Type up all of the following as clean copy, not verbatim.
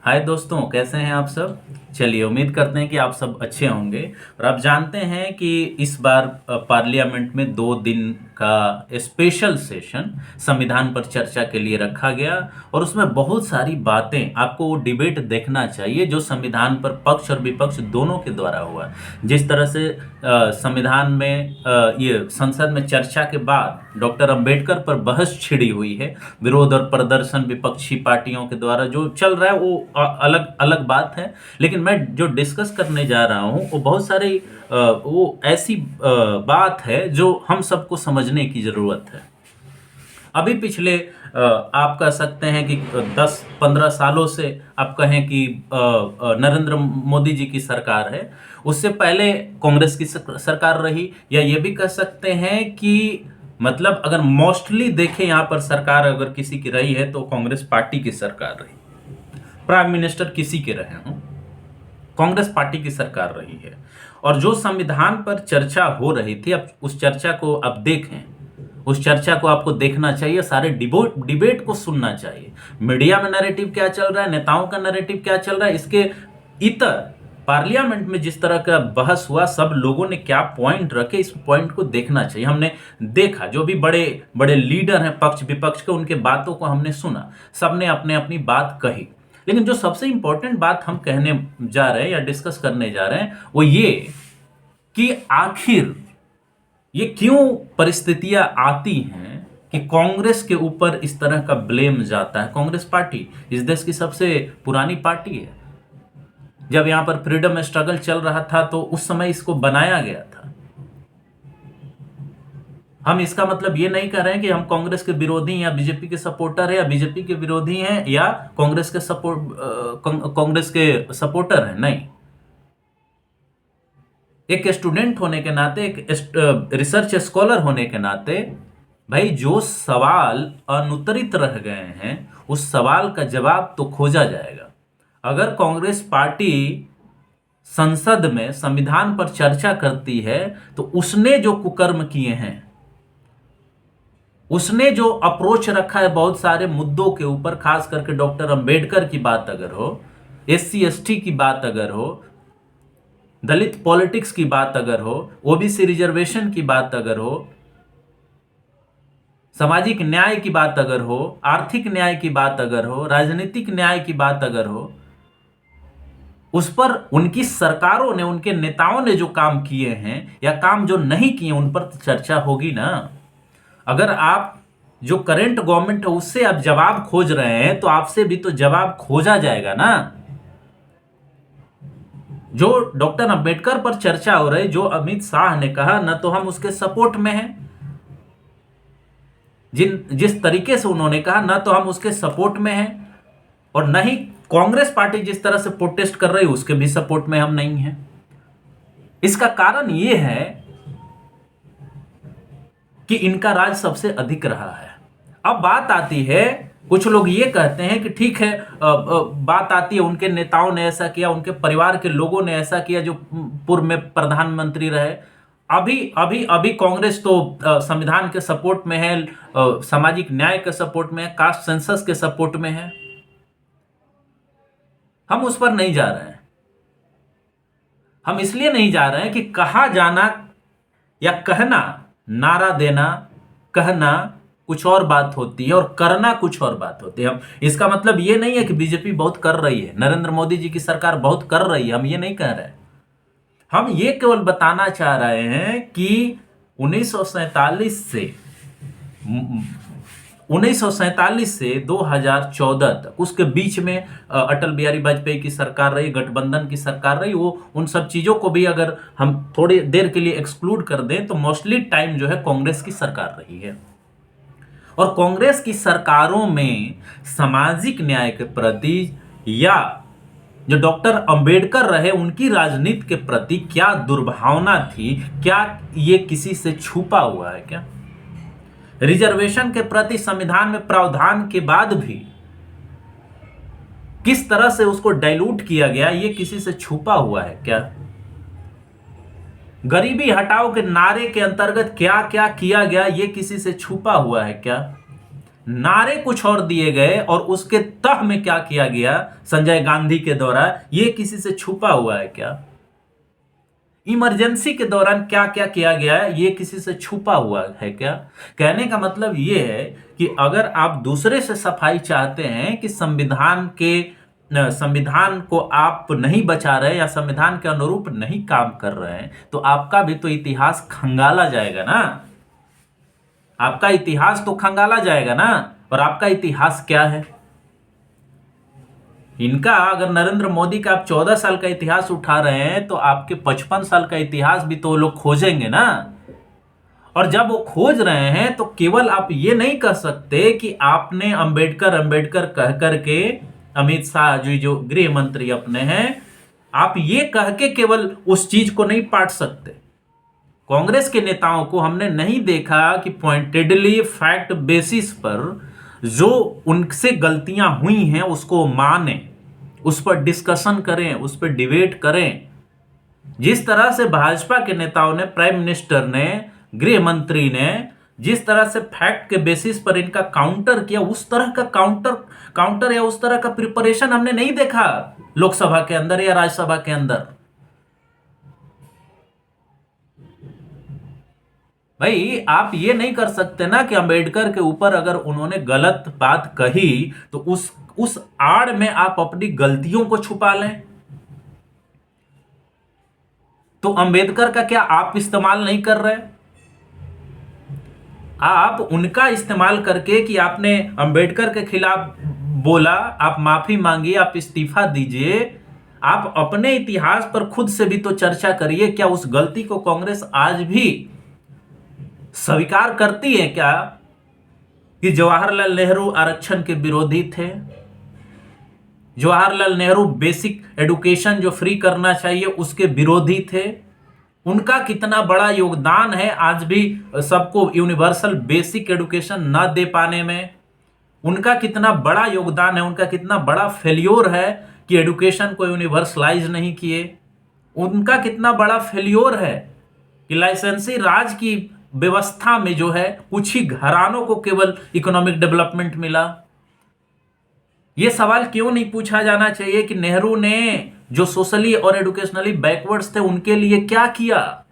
हाय दोस्तों, कैसे हैं आप सब। चलिए, उम्मीद करते हैं कि आप सब अच्छे होंगे। और आप जानते हैं कि इस बार पार्लियामेंट में 2 दिन का स्पेशल सेशन संविधान पर चर्चा के लिए रखा गया। और उसमें बहुत सारी बातें, आपको वो डिबेट देखना चाहिए जो संविधान पर पक्ष और विपक्ष दोनों के द्वारा हुआ। जिस तरह से संविधान में ये संसद में चर्चा के बाद डॉक्टर अंबेडकर पर बहस छिड़ी हुई है, विरोध और प्रदर्शन विपक्षी पार्टियों के द्वारा जो चल रहा है वो अलग अलग बात है। लेकिन मैं जो डिस्कस करने जा रहा हूँ वो बहुत सारी वो ऐसी बात है जो हम सबको समझने की ज़रूरत है। अभी पिछले आप कह सकते हैं कि 10-15 सालों से आप कहें कि नरेंद्र मोदी जी की सरकार है। उससे पहले कांग्रेस की सरकार रही, या ये भी कह सकते हैं कि मतलब अगर मोस्टली देखें यहाँ पर सरकार अगर किसी की रही है तो कांग्रेस पार्टी की सरकार रही। प्राइम मिनिस्टर किसी के रहे हों, कांग्रेस पार्टी की सरकार रही है। और जो संविधान पर चर्चा हो रही थी, अब उस चर्चा को अब देखें, उस चर्चा को आपको देखना चाहिए, सारे डिबेट को सुनना चाहिए। मीडिया में नैरेटिव क्या चल रहा है, नेताओं का नैरेटिव क्या चल रहा है, इसके इतर पार्लियामेंट में जिस तरह का बहस हुआ, सब लोगों ने क्या पॉइंट रखे, इस पॉइंट को देखना चाहिए। हमने देखा जो भी बड़े बड़े लीडर हैं पक्ष विपक्ष के, उनके बातों को हमने सुना, सबने अपने अपनी बात कही। लेकिन जो सबसे इंपॉर्टेंट बात हम कहने जा रहे हैं या डिस्कस करने जा रहे हैं वो ये कि आखिर ये क्यों परिस्थितियां आती हैं कि कांग्रेस के ऊपर इस तरह का ब्लेम जाता है। कांग्रेस पार्टी इस देश की सबसे पुरानी पार्टी है। जब यहां पर फ्रीडम स्ट्रगल चल रहा था तो उस समय इसको बनाया गया था। हम इसका मतलब ये नहीं कह रहे हैं कि हम कांग्रेस के विरोधी या बीजेपी के सपोर्टर है, या बीजेपी के विरोधी हैं या कांग्रेस के सपोर्टर हैं, नहीं। एक स्टूडेंट होने के नाते, एक रिसर्च स्कॉलर होने के नाते, भाई जो सवाल अनुत्तरित रह गए हैं उस सवाल का जवाब तो खोजा जाएगा। अगर कांग्रेस पार्टी संसद में संविधान पर चर्चा करती है तो उसने जो कुकर्म किए हैं, उसने जो अप्रोच रखा है बहुत सारे मुद्दों के ऊपर, खास करके डॉक्टर अंबेडकर की बात अगर हो, SC ST की बात अगर हो, दलित पॉलिटिक्स की बात अगर हो, OBC रिजर्वेशन की बात अगर हो, सामाजिक न्याय की बात अगर हो, आर्थिक न्याय की बात अगर हो, राजनीतिक न्याय की बात अगर हो, उस पर उनकी सरकारों ने, उनके नेताओं ने जो काम किए हैं या काम जो नहीं किए उन पर तो चर्चा होगी ना। अगर आप जो करंट गवर्नमेंट है उससे आप जवाब खोज रहे हैं तो आपसे भी तो जवाब खोजा जाएगा ना। जो डॉक्टर अंबेडकर पर चर्चा हो रही, जो अमित शाह ने कहा, न तो हम उसके सपोर्ट में हैं, जिस तरीके से उन्होंने कहा, न तो हम उसके सपोर्ट में हैं, और न ही कांग्रेस पार्टी जिस तरह से प्रोटेस्ट कर रही है उसके भी सपोर्ट में हम नहीं हैं। इसका कारण यह है कि इनका राज सबसे अधिक रहा है। अब बात आती है, कुछ लोग ये कहते हैं कि ठीक है, बात आती है उनके नेताओं ने ऐसा किया, उनके परिवार के लोगों ने ऐसा किया जो पूर्व में प्रधानमंत्री रहे। अभी अभी अभी कांग्रेस तो संविधान के सपोर्ट में है, सामाजिक न्याय के सपोर्ट में है, कास्ट सेंसस के सपोर्ट में है। हम उस पर नहीं जा रहे हैं। हम इसलिए नहीं जा रहे हैं कि कहा जाना या कहना, नारा देना, कहना कुछ और बात होती है और करना कुछ और बात होती है। हम इसका मतलब ये नहीं है कि बीजेपी बहुत कर रही है, नरेंद्र मोदी जी की सरकार बहुत कर रही है, हम ये नहीं कह रहे। हम ये केवल बताना चाह रहे हैं कि 1947 से 2014 तक, उसके बीच में अटल बिहारी वाजपेयी की सरकार रही, गठबंधन की सरकार रही, वो उन सब चीज़ों को भी अगर हम थोड़ी देर के लिए एक्सक्लूड कर दें तो मोस्टली टाइम जो है कांग्रेस की सरकार रही है। और कांग्रेस की सरकारों में सामाजिक न्याय के प्रति या जो डॉक्टर अंबेडकर रहे उनकी राजनीति के प्रति क्या दुर्भावना थी, क्या ये किसी से छुपा हुआ है क्या? रिजर्वेशन के प्रति संविधान में प्रावधान के बाद भी किस तरह से उसको डाइल्यूट किया गया, ये किसी से छुपा हुआ है क्या? गरीबी हटाओ के नारे के अंतर्गत क्या क्या किया गया, ये किसी से छुपा हुआ है क्या? नारे कुछ और दिए गए और उसके तह में क्या किया गया संजय गांधी के द्वारा, ये किसी से छुपा हुआ है क्या? इमरजेंसी के दौरान क्या क्या किया गया है ये किसी से छुपा हुआ है क्या? कहने का मतलब ये है कि अगर आप दूसरे से सफाई चाहते हैं कि संविधान को आप नहीं बचा रहे या संविधान के अनुरूप नहीं काम कर रहे हैं, तो आपका भी तो इतिहास खंगाला जाएगा ना। आपका इतिहास तो खंगाला जाएगा ना। और आपका इतिहास क्या है? इनका अगर नरेंद्र मोदी का आप 14 साल का इतिहास उठा रहे हैं तो आपके 55 साल का इतिहास भी तो वो लोग खोजेंगे ना। और जब वो खोज रहे हैं तो केवल आप ये नहीं कह सकते कि आपने अंबेडकर अंबेडकर कह करके, अमित शाह जी जो गृह मंत्री अपने हैं, आप ये कह के केवल उस चीज को नहीं पाट सकते। कांग्रेस के नेताओं को हमने नहीं देखा कि पॉइंटेडली फैक्ट बेसिस पर जो उनसे गलतियां हुई हैं उसको माने, उस पर डिस्कशन करें, उस पर डिबेट करें। जिस तरह से भाजपा के नेताओं ने, प्राइम मिनिस्टर ने, गृह मंत्री ने जिस तरह से फैक्ट के बेसिस पर इनका काउंटर किया, उस तरह का काउंटर या उस तरह का प्रिपरेशन हमने नहीं देखा लोकसभा के अंदर या राज्यसभा के अंदर। भाई आप ये नहीं कर सकते ना कि अंबेडकर के ऊपर अगर उन्होंने गलत बात कही तो उस आड़ में आप अपनी गलतियों को छुपा लें। तो अंबेडकर का क्या आप इस्तेमाल नहीं कर रहे? आप उनका इस्तेमाल करके कि आपने अंबेडकर के खिलाफ बोला, आप माफी मांगिए, आप इस्तीफा दीजिए, आप अपने इतिहास पर खुद से भी तो चर्चा करिए। क्या उस गलती को कांग्रेस आज भी स्वीकार करती है क्या कि जवाहरलाल नेहरू आरक्षण के विरोधी थे? जवाहरलाल नेहरू बेसिक एजुकेशन जो फ्री करना चाहिए उसके विरोधी थे। उनका कितना बड़ा योगदान है आज भी सबको यूनिवर्सल बेसिक एजुकेशन न दे पाने में। उनका कितना बड़ा योगदान है, उनका कितना बड़ा फेल्योर है कि एजुकेशन को यूनिवर्सलाइज नहीं किए। उनका कितना बड़ा फेल्योर है कि लाइसेंसी राज की व्यवस्था में जो है कुछ ही घरानों को केवल इकोनॉमिक डेवलपमेंट मिला। यह सवाल क्यों नहीं पूछा जाना चाहिए कि नेहरू ने जो सोशली और एजुकेशनली बैकवर्ड्स थे उनके लिए क्या किया?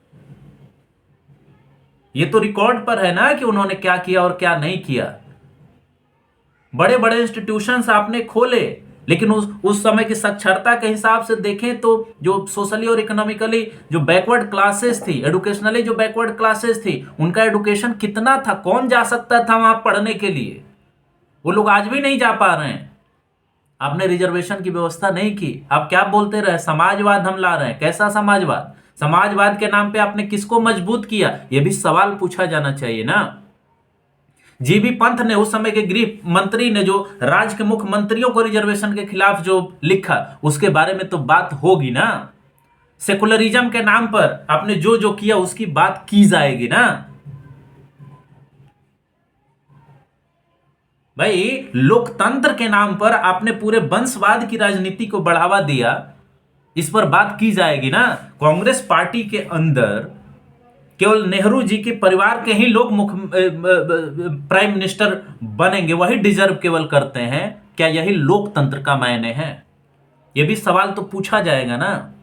यह तो रिकॉर्ड पर है ना कि उन्होंने क्या किया और क्या नहीं किया। बड़े बड़े इंस्टीट्यूशंस आपने खोले, लेकिन उस समय की साक्षरता के हिसाब से देखें तो जो सोशली और इकोनॉमिकली जो बैकवर्ड क्लासेस थी, एजुकेशनली जो बैकवर्ड क्लासेस थी, उनका एजुकेशन कितना था? कौन जा सकता था वहां पढ़ने के लिए? वो लोग आज भी नहीं जा पा रहे हैं। आपने रिजर्वेशन की व्यवस्था नहीं की। आप क्या बोलते रहे? समाजवाद हम ला रहे हैं। कैसा समाजवाद? समाजवाद के नाम पे आपने किसको मजबूत किया? यह भी सवाल पूछा जाना चाहिए ना। जीबी पंत ने, उस समय के गृह मंत्री ने, जो राज्य के मुख्यमंत्रियों को रिजर्वेशन के खिलाफ जो लिखा, उसके बारे में तो बात होगी ना। सेकुलरिज्म के नाम पर आपने जो जो किया उसकी बात की जाएगी ना। भाई लोकतंत्र के नाम पर आपने पूरे वंशवाद की राजनीति को बढ़ावा दिया, इस पर बात की जाएगी ना। कांग्रेस पार्टी के अंदर केवल नेहरू जी के परिवार के ही लोग प्राइम मिनिस्टर बनेंगे, वही डिजर्व केवल करते हैं। क्या यही लोकतंत्र का मायने है? यह भी सवाल तो पूछा जाएगा ना।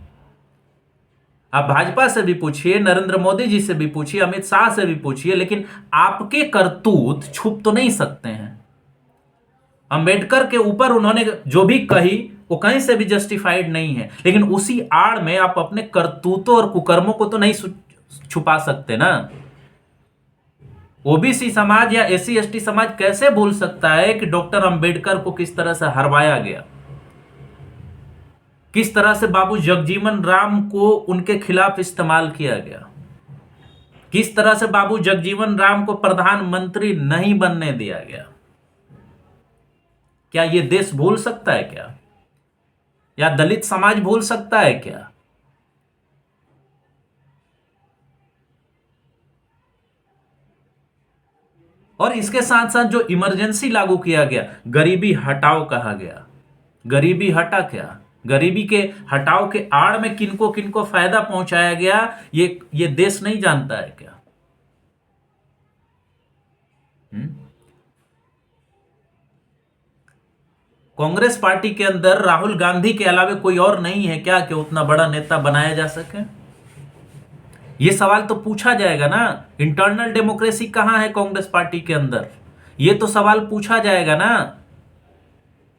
आप भाजपा से भी पूछिए, नरेंद्र मोदी जी से भी पूछिए, अमित शाह से भी पूछिए, लेकिन आपके करतूत छुप तो नहीं सकते हैं। अंबेडकर के ऊपर उन्होंने जो भी कही वो कहीं से भी जस्टिफाइड नहीं है, लेकिन उसी आड़ में आप अपने करतूतों और कुकर्मों को तो नहीं छुपा सकते ना। ओबीसी समाज या एससी एसटी समाज कैसे भूल सकता है कि डॉक्टर अंबेडकर को किस तरह से हरवाया गया, किस तरह से बाबू जगजीवन राम को उनके खिलाफ इस्तेमाल किया गया, किस तरह से बाबू जगजीवन राम को प्रधानमंत्री नहीं बनने दिया गया। क्या यह देश भूल सकता है क्या? या दलित समाज भूल सकता है क्या? और इसके साथ साथ जो इमरजेंसी लागू किया गया, गरीबी हटाओ कहा गया। गरीबी हटा क्या? गरीबी के हटाओ के आड़ में किनको किनको फायदा पहुंचाया गया ये देश नहीं जानता है क्या? कांग्रेस पार्टी के अंदर राहुल गांधी के अलावा कोई और नहीं है क्या कि उतना बड़ा नेता बनाया जा सके? ये सवाल तो पूछा जाएगा ना। इंटरनल डेमोक्रेसी कहां है कांग्रेस पार्टी के अंदर? ये तो सवाल पूछा जाएगा ना।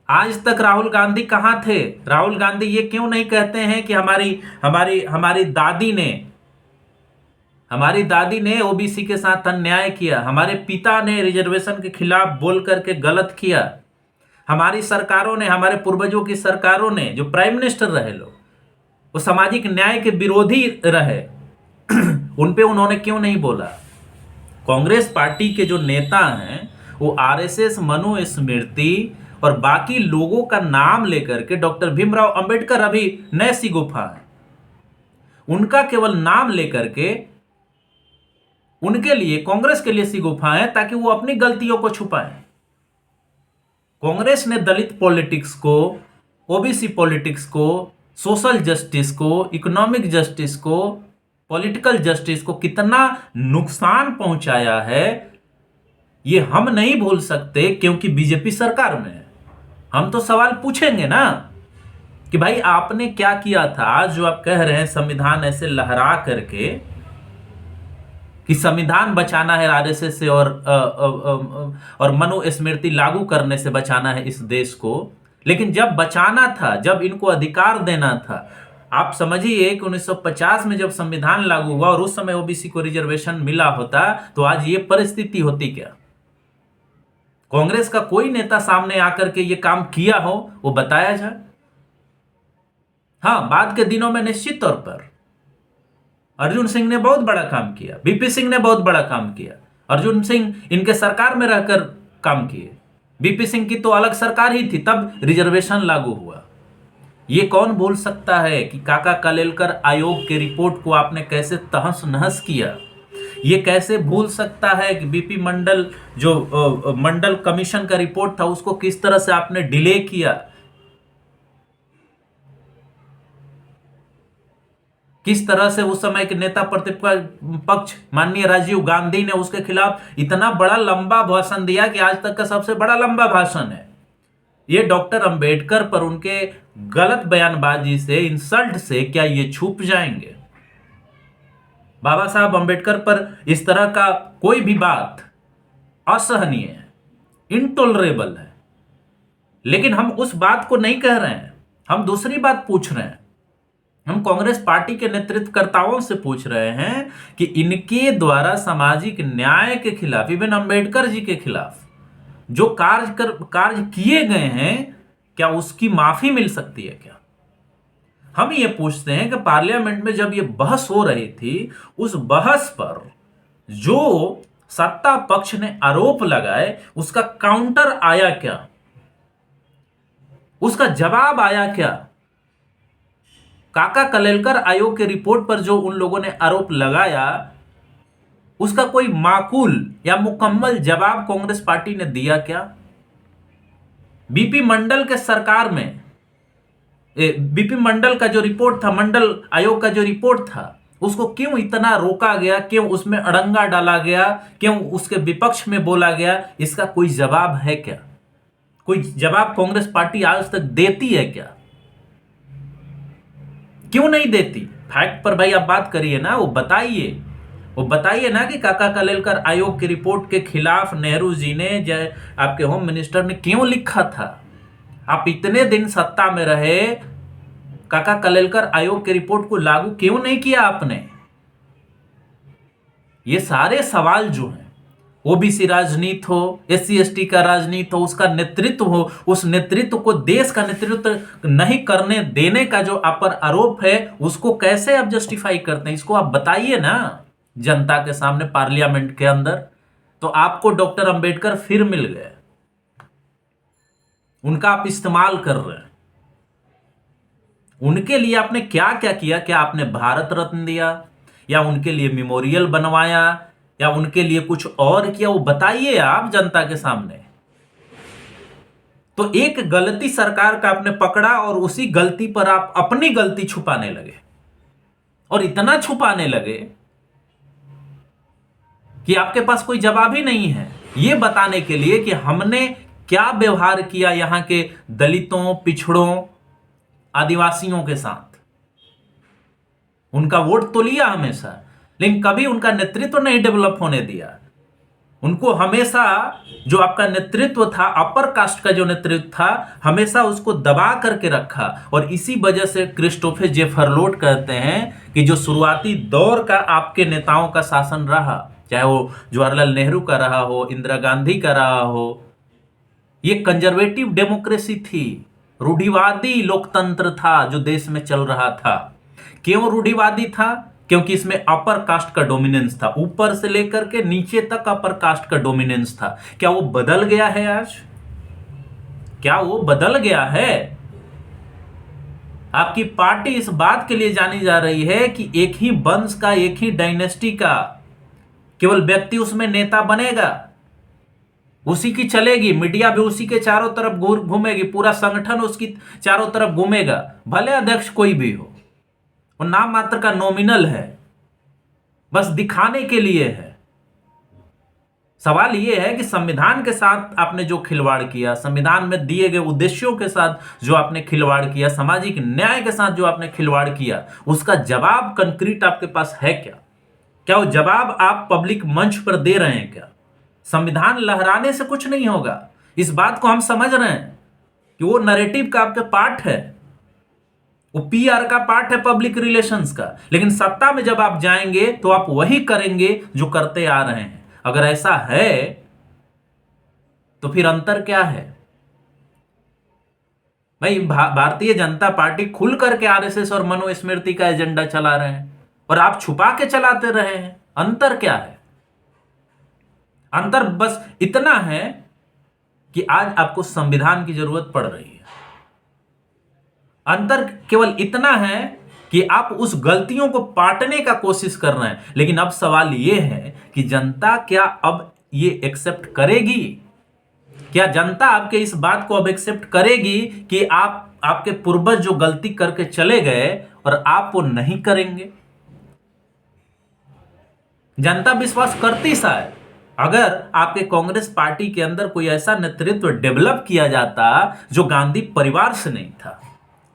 आज तक राहुल गांधी कहां थे? राहुल गांधी ये क्यों नहीं कहते हैं कि हमारी हमारी हमारी दादी ने ओबीसी के साथ अन्याय किया, हमारे पिता ने रिजर्वेशन के खिलाफ बोल करके गलत किया, हमारी सरकारों ने, हमारे पूर्वजों की सरकारों ने, जो प्राइम मिनिस्टर रहे लोग, वो सामाजिक न्याय के विरोधी रहे, उन पे उन्होंने क्यों नहीं बोला? कांग्रेस पार्टी के जो नेता हैं वो आरएसएस, मनुस्मृति और बाकी लोगों का नाम लेकर के, डॉक्टर भीमराव अंबेडकर अभी नए सी गुफा है, उनका केवल नाम लेकर के उनके लिए, कांग्रेस के लिए सी गुफा है ताकि वो अपनी गलतियों को छुपाएं। कांग्रेस ने दलित पॉलिटिक्स को, ओबीसी पॉलिटिक्स को, सोशल जस्टिस को, इकोनॉमिक जस्टिस को, पॉलिटिकल जस्टिस को कितना नुकसान पहुंचाया है ये हम नहीं भूल सकते, क्योंकि बीजेपी सरकार में है। हम तो सवाल पूछेंगे ना कि भाई आपने क्या किया था। आज जो आप कह रहे हैं संविधान ऐसे लहरा करके कि संविधान बचाना है आरएसएस से और मनुस्मृति लागू करने से बचाना है इस देश को, लेकिन जब बचाना था, जब इनको अधिकार देना था, आप समझिए कि 1950 में जब संविधान लागू हुआ और उस समय ओबीसी को रिजर्वेशन मिला होता तो आज ये परिस्थिति होती क्या? कांग्रेस का कोई नेता सामने आकर के ये काम किया हो वो बताया जाए। हाँ, बाद के दिनों में निश्चित तौर पर अर्जुन सिंह ने बहुत बड़ा काम किया, बीपी सिंह ने बहुत बड़ा काम किया। अर्जुन सिंह इनके सरकार में रहकर काम किए, बीपी सिंह की तो अलग सरकार ही थी, तब रिजर्वेशन लागू हुआ। ये कौन भूल सकता है कि काका कालेलकर आयोग के रिपोर्ट को आपने कैसे तहस नहस किया? ये कैसे भूल सकता है कि बीपी मंडल, जो मंडल कमीशन का रिपोर्ट था, उसको किस तरह से आपने डिले किया, किस तरह से उस समय के नेता प्रतिपक्ष माननीय राजीव गांधी ने उसके खिलाफ इतना बड़ा लंबा भाषण दिया कि आज तक का सबसे बड़ा लंबा भाषण है। ये डॉक्टर अंबेडकर पर उनके गलत बयानबाजी से, इंसल्ट से क्या ये छुप जाएंगे? बाबा साहब अंबेडकर पर इस तरह का कोई भी बात असहनीय है, इनटॉलरेबल है। लेकिन हम उस बात को नहीं कह रहे हैं, हम दूसरी बात पूछ रहे हैं। हम कांग्रेस पार्टी के नेतृत्वकर्ताओं से पूछ रहे हैं कि इनके द्वारा सामाजिक न्याय के खिलाफ, इवन अंबेडकर जी के खिलाफ जो कार्य किए गए हैं, क्या उसकी माफी मिल सकती है क्या? हम ये पूछते हैं कि पार्लियामेंट में जब ये बहस हो रही थी, उस बहस पर जो सत्ता पक्ष ने आरोप लगाए उसका काउंटर आया क्या? उसका जवाब आया क्या? काका कालेलकर आयोग के रिपोर्ट पर जो उन लोगों ने आरोप लगाया उसका कोई माकूल या मुकम्मल जवाब कांग्रेस पार्टी ने दिया क्या? बीपी मंडल के सरकार में बीपी मंडल का जो रिपोर्ट था, मंडल आयोग का जो रिपोर्ट था, उसको क्यों इतना रोका गया? क्यों उसमें अड़ंगा डाला गया? क्यों उसके विपक्ष में बोला गया? इसका कोई जवाब है क्या? कोई जवाब कांग्रेस पार्टी आज तक देती है क्या? क्यों नहीं देती? फैक्ट पर भाई आप बात करिए ना, वो बताइए ना कि काका कालेलकर आयोग की रिपोर्ट के खिलाफ नेहरू जी ने, आपके होम मिनिस्टर ने क्यों लिखा था? आप इतने दिन सत्ता में रहे, काका कालेलकर आयोग की रिपोर्ट को लागू क्यों नहीं किया आपने? ये सारे सवाल जो हैं, ओबीसी राजनीति हो, एससी एसटी का राजनीति हो, उसका नेतृत्व हो, उस नेतृत्व को, देश का नेतृत्व नहीं करने देने का जो आप पर आरोप है, उसको कैसे आप जस्टिफाई करते हैं? इसको आप बताइए ना जनता के सामने, पार्लियामेंट के अंदर। तो आपको डॉक्टर अंबेडकर फिर मिल गए, उनका आप इस्तेमाल कर रहे हैं। उनके लिए आपने क्या क्या किया? क्या आपने भारत रत्न दिया, या उनके लिए मेमोरियल बनवाया, या उनके लिए कुछ और किया? वो बताइए आप जनता के सामने। तो एक गलती सरकार का आपने पकड़ा और उसी गलती पर आप अपनी गलती छुपाने लगे, और इतना छुपाने लगे कि आपके पास कोई जवाब ही नहीं है ये बताने के लिए कि हमने क्या व्यवहार किया यहाँ के दलितों, पिछड़ों, आदिवासियों के साथ। उनका वोट तो लिया हमेशा, लेकिन कभी उनका नेतृत्व नहीं डेवलप होने दिया। उनको हमेशा जो आपका नेतृत्व था, अपर कास्ट का जो नेतृत्व था, हमेशा उसको दबा करके रखा। और इसी वजह से क्रिस्टोफर जे फरलोट कहते हैं कि जो शुरुआती दौर का आपके नेताओं का शासन रहा, चाहे वो जवाहरलाल नेहरू का रहा हो, इंदिरा गांधी का रहा हो, ये कंजर्वेटिव डेमोक्रेसी थी, रूढ़िवादी लोकतंत्र था जो देश में चल रहा था। क्यों रूढ़िवादी था? क्योंकि इसमें अपर कास्ट का डोमिनेंस था, ऊपर से लेकर के नीचे तक अपर कास्ट का डोमिनेंस था। क्या वो बदल गया है आज? क्या वो बदल गया है? आपकी पार्टी इस बात के लिए जानी जा रही है कि एक ही वंश का, एक ही डायनेस्टी का केवल व्यक्ति उसमें नेता बनेगा, उसी की चलेगी, मीडिया भी उसी के चारों तरफ घूमेगी, पूरा संगठन उसकी चारों तरफ घूमेगा, भले अध्यक्ष कोई भी हो। वो नाम मात्र का नॉमिनल है, बस दिखाने के लिए है। सवाल यह है कि संविधान के साथ आपने जो खिलवाड़ किया, संविधान में दिए गए उद्देश्यों के साथ जो आपने खिलवाड़ किया, सामाजिक न्याय के साथ जो आपने खिलवाड़ किया, उसका जवाब कंक्रीट आपके पास है क्या? क्या वो जवाब आप पब्लिक मंच पर दे रहे हैं क्या? संविधान लहराने से कुछ नहीं होगा, इस बात को हम समझ रहे हैं कि वो नैरेटिव का आपका पार्ट है, वो पीआर का पार्ट है, पब्लिक रिलेशंस का। लेकिन सत्ता में जब आप जाएंगे तो आप वही करेंगे जो करते आ रहे हैं। अगर ऐसा है तो फिर अंतर क्या है भाई? भारतीय जनता पार्टी खुल करके आरएसएस और मनुस्मृति का एजेंडा चला रहे हैं और आप छुपा के चलाते रहे हैं। अंतर क्या है? अंतर बस इतना है कि आज आपको संविधान की जरूरत पड़ रही है। अंतर केवल इतना है कि आप उस गलतियों को पाटने का कोशिश कर रहे हैं। लेकिन अब सवाल यह है कि जनता क्या अब ये एक्सेप्ट करेगी? क्या जनता आपके इस बात को अब एक्सेप्ट करेगी कि आपके पूर्वज जो गलती करके चले गए और आप वो नहीं करेंगे? जनता विश्वास करती शायद अगर आपके कांग्रेस पार्टी के अंदर कोई ऐसा नेतृत्व डेवलप किया जाता जो गांधी परिवार से नहीं था,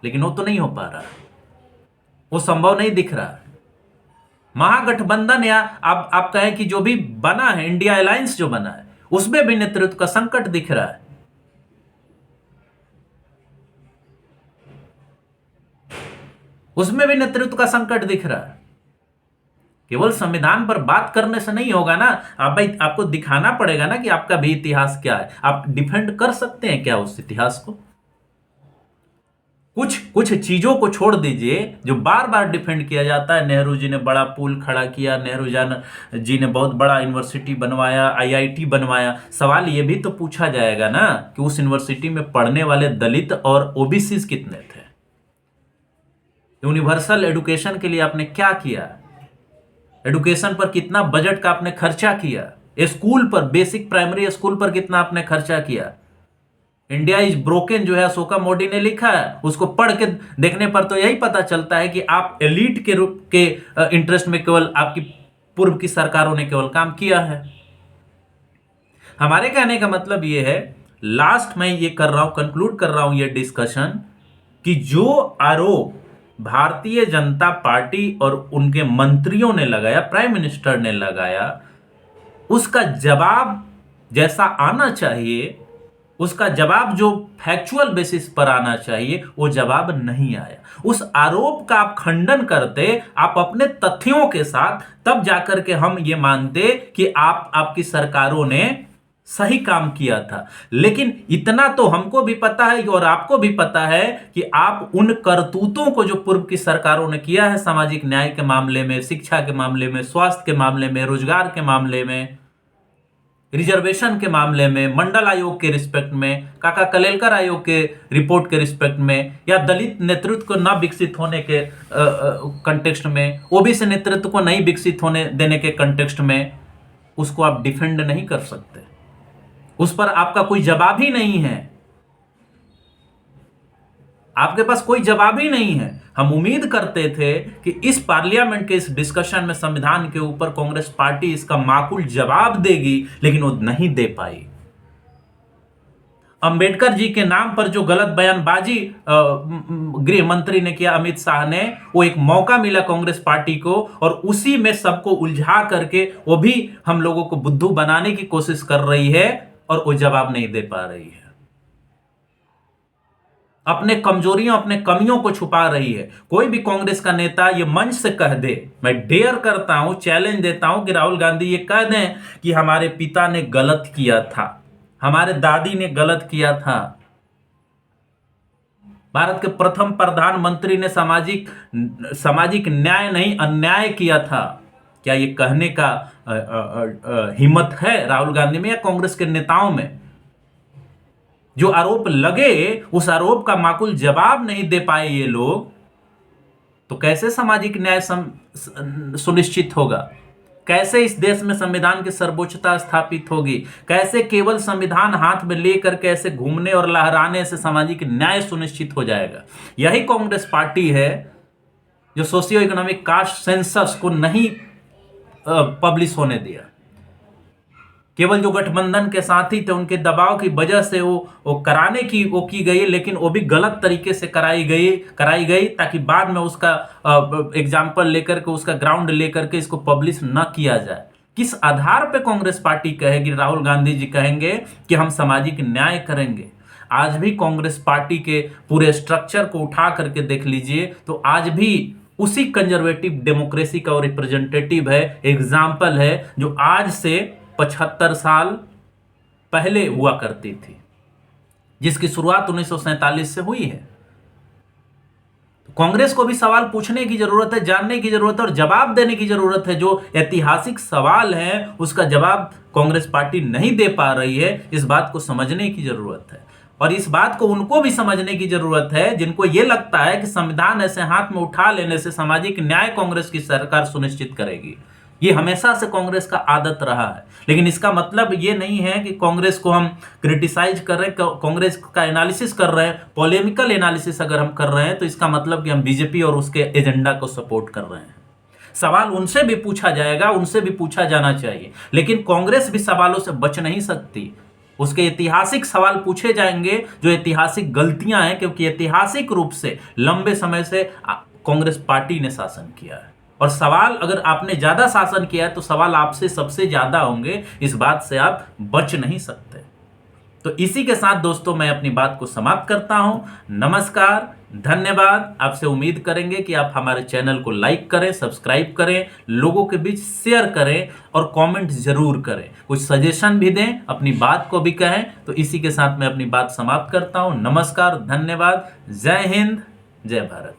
लेकिन वो तो नहीं हो पा रहा, वो संभव नहीं दिख रहा। महागठबंधन या आप कहें कि जो भी बना है, इंडिया अलायंस जो बना है, उसमें भी नेतृत्व का संकट दिख रहा है। उसमें भी नेतृत्व का संकट दिख रहा है। केवल संविधान पर बात करने से नहीं होगा ना, आपको दिखाना पड़ेगा ना कि आपका भी इतिहास क्या है। आप डिफेंड कर सकते हैं क्या उस इतिहास को? कुछ चीजों को छोड़ दीजिए जो बार बार डिफेंड किया जाता है। नेहरू जी ने बड़ा पुल खड़ा किया, नेहरू जी ने बहुत बड़ा यूनिवर्सिटी बनवाया, आईआईटी बनवाया। सवाल ये भी तो पूछा जाएगा ना कि उस यूनिवर्सिटी में पढ़ने वाले दलित और ओबीसी कितने थे? यूनिवर्सल एजुकेशन के लिए आपने क्या किया? एजुकेशन पर कितना बजट का आपने खर्चा किया? स्कूल पर, बेसिक प्राइमरी स्कूल पर कितना आपने खर्चा किया? इंडिया इज ब्रोकन जो है अशोका मोदी ने लिखा है, उसको पढ़ के देखने पर तो यही पता चलता है कि आप एलीट के रूप के इंटरेस्ट में केवल आपकी पूर्व की सरकारों ने केवल काम किया है। हमारे कहने का मतलब यह है, लास्ट मैं ये कर रहा हूं, कंक्लूड कर रहा हूं ये डिस्कशन, कि जो आरोप भारतीय जनता पार्टी और उनके मंत्रियों ने लगाया, प्राइम मिनिस्टर ने लगाया, उसका जवाब जैसा आना चाहिए, उसका जवाब जो फैक्चुअल बेसिस पर आना चाहिए, वो जवाब नहीं आया। उस आरोप का आप खंडन करते, आप अपने तथ्यों के साथ, तब जाकर के हम ये मानते कि आपकी सरकारों ने सही काम किया था। लेकिन इतना तो हमको भी पता है और आपको भी पता है कि आप उन करतूतों को जो पूर्व की सरकारों ने किया है, सामाजिक न्याय के मामले में, शिक्षा के मामले में, स्वास्थ्य के मामले में, रोजगार के मामले में, रिजर्वेशन के मामले में, मंडल आयोग के रिस्पेक्ट में, काका कलेलकर आयोग के रिपोर्ट के रिस्पेक्ट में, या दलित नेतृत्व को न विकसित होने के कंटेक्स्ट में, ओबीसी नेतृत्व को नहीं विकसित होने देने के कंटेक्स्ट में, उसको आप डिफेंड नहीं कर सकते। उस पर आपका कोई जवाब ही नहीं है। आपके पास कोई जवाब ही नहीं है। हम उम्मीद करते थे कि इस पार्लियामेंट के इस डिस्कशन में संविधान के ऊपर कांग्रेस पार्टी इसका माकूल जवाब देगी, लेकिन वो नहीं दे पाई। अंबेडकर जी के नाम पर जो गलत बयानबाजी गृह मंत्री ने किया, अमित शाह ने, वो एक मौका मिला कांग्रेस पार्टी को और उसी में सबको उलझा करके वो भी हम लोगों को बुद्धू बनाने की कोशिश कर रही है और वो जवाब नहीं दे पा रही है। अपने कमजोरियों, अपने कमियों को छुपा रही है। कोई भी कांग्रेस का नेता ये मंच से कह दे, मैं डेयर करता हूं, चैलेंज देता हूं कि राहुल गांधी ये कह दें कि हमारे पिता ने गलत किया था, हमारे दादी ने गलत किया था, भारत के प्रथम प्रधानमंत्री ने सामाजिक न्याय नहीं अन्याय किया था, क्या ये कहने का हिम्मत है राहुल गांधी में या कांग्रेस के नेताओं में? जो आरोप लगे उस आरोप का माकूल जवाब नहीं दे पाए ये लोग, तो कैसे सामाजिक न्याय सुनिश्चित होगा? कैसे इस देश में संविधान की सर्वोच्चता स्थापित होगी? कैसे केवल संविधान हाथ में लेकर कैसे घूमने और लहराने से सामाजिक न्याय सुनिश्चित हो जाएगा? यही कांग्रेस पार्टी है जो सोशियो इकोनॉमिक कास्ट सेंसस को नहीं पब्लिश होने दिया। केवल जो गठबंधन के साथी थे उनके दबाव की वजह से वो कराने की वो की गई, लेकिन वो भी गलत तरीके से कराई गई ताकि बाद में उसका एग्जाम्पल लेकर के, उसका ग्राउंड लेकर के इसको पब्लिश न किया जाए। किस आधार पे कांग्रेस पार्टी कहेगी, राहुल गांधी जी कहेंगे कि हम सामाजिक न्याय करेंगे? आज भी कांग्रेस पार्टी के पूरे स्ट्रक्चर को उठा करके देख लीजिए तो आज भी उसी कंजर्वेटिव डेमोक्रेसी का रिप्रेजेंटेटिव है, एग्जाम्पल है, जो आज से 75 साल पहले हुआ करती थी, जिसकी शुरुआत 1947 से हुई है। कांग्रेस को भी सवाल पूछने की जरूरत है, जानने की जरूरत है और जवाब देने की जरूरत है। जो ऐतिहासिक सवाल है उसका जवाब कांग्रेस पार्टी नहीं दे पा रही है। इस बात को समझने की जरूरत है और इस बात को उनको भी समझने की जरूरत है जिनको यह लगता है कि संविधान ऐसे हाथ में उठा लेने से सामाजिक न्याय कांग्रेस की सरकार सुनिश्चित करेगी। ये हमेशा से कांग्रेस का आदत रहा है, लेकिन इसका मतलब ये नहीं है कि कांग्रेस को हम क्रिटिसाइज कर रहे हैं, कांग्रेस का एनालिसिस कर रहे हैं, पॉलेमिकल एनालिसिस अगर हम कर रहे हैं तो इसका मतलब कि हम बीजेपी और उसके एजेंडा को सपोर्ट कर रहे हैं। सवाल उनसे भी पूछा जाएगा, उनसे भी पूछा जाना चाहिए, लेकिन कांग्रेस भी सवालों से बच नहीं सकती। उसके ऐतिहासिक सवाल पूछे जाएंगे, जो ऐतिहासिक गलतियां हैं, क्योंकि ऐतिहासिक रूप से लंबे समय से कांग्रेस पार्टी ने शासन किया है और सवाल अगर आपने ज्यादा शासन किया है तो सवाल आपसे सबसे ज्यादा होंगे। इस बात से आप बच नहीं सकते। तो इसी के साथ दोस्तों मैं अपनी बात को समाप्त करता हूं। नमस्कार, धन्यवाद। आपसे उम्मीद करेंगे कि आप हमारे चैनल को लाइक करें, सब्सक्राइब करें, लोगों के बीच शेयर करें और कमेंट जरूर करें। कुछ सजेशन भी दें, अपनी बात को भी कहें। तो इसी के साथ मैं अपनी बात समाप्त करता हूं। नमस्कार, धन्यवाद, जय हिंद, जय भारत।